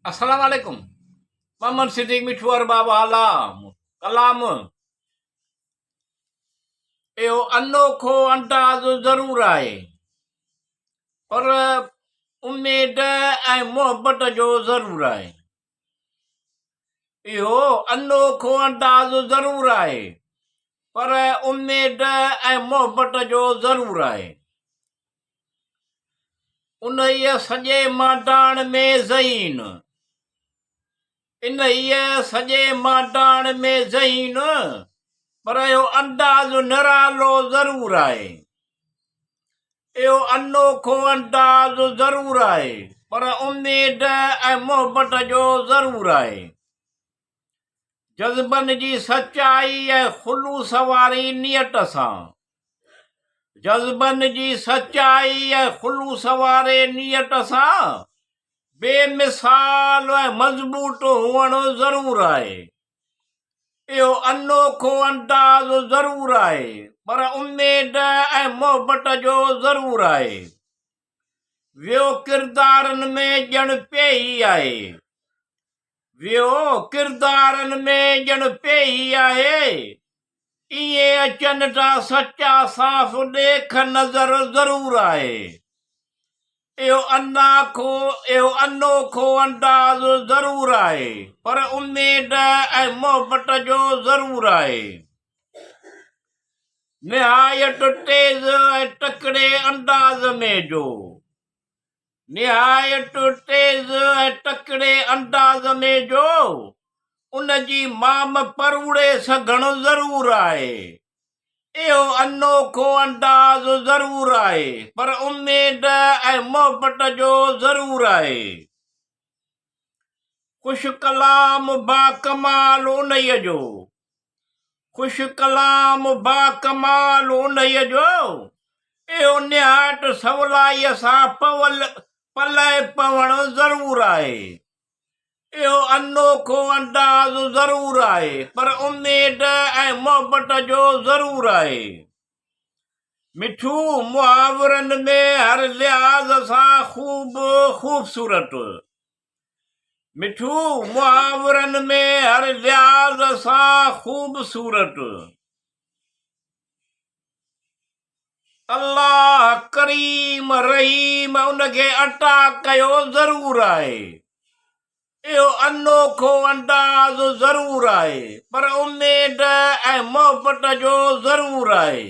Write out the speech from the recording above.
अस्सलाम वालेकुम। मोहम्मद सिद्दीक मिठू अरबाब आला कलाम। इहो अनोखो अंदाज़ ज़रूरु आहे, पर उमेद ऐं मोहबत जो ज़रूरु आहे। इहो अनोखो अंदाज़ ज़रूरु आहे, पर उमेद ऐं मोहबत जो ज़रूरु आहे। उन्हीअ सॼे मैदान में ज़हीन, इन्हीअ सॼे मैदान में ज़हीन, पर इहो अंदाज़ निरालो ज़रूरु आहे। इहो अनोखो अंदाज़ ज़रूरु आहे, पर उमेद ऐं मोहबत जो ज़रूरु आहे। जज़्बनि जी सचाई ऐं ख़ुलूस वारी नियत सां, जज़्बनि जी सचाई ऐं ख़ुलूस वारे नियत सां बेमिसाल ऐं मज़बूत हुअणु ज़रूरु आहे। इहो अनोखो अंदाज़ ज़रूरु आहे, पर उमेद ऐं मोहबत जो ज़रूरु आहे। वियो किरदारनि में ॼण पेई आहे, वियो किरदारनि में ॼण पेई आहे। इएं अचनि था सचा साफ़ ॾेख नज़र ज़रूरु आहे। इहो अनोखो अंदाज़ ज़रूरु आहे, पर उमेद ऐं मोहबत जो ज़रूरु आहे। निहायत तेज़ ऐं तकिड़े अंदाज़ में जो, निहायत तेज़ ऐं तकिड़े अंदाज़ में जो उन जी माम परूड़े सघणु ज़रूरु आहे। इहो अनोखो अंदाज़ ज़रूरु आहे, पर उमेद ऐं मोहबत जो ज़रूरु आहे। ख़ुशि कलाम बाकमाल उन्हीअ जो, ख़ुशि कलाम बाकमाल उन्हीअ जो, इहो निहायत सवलाईअ सां पलहि पवणु ज़रूरु आहे। इहो अनोखो अंदाज़ ज़रूरु आहे, पर उमेद ऐं मोहबत जो ज़रूरु आहे। मिठू मुहावरनि में हर लिहाज़ सां ख़ूबसूरत, मिठू मुहावरनि में हर लिहाज़ सां ख़ूबसूरत। अल्लाह करीम रहीम उनखे अता कयो ज़रूरु आहे। इहो अनोखो अंदाज़ ज़रूरु आहे, पर उमेद ऐं मोहबत जो ज़रूरु आहे।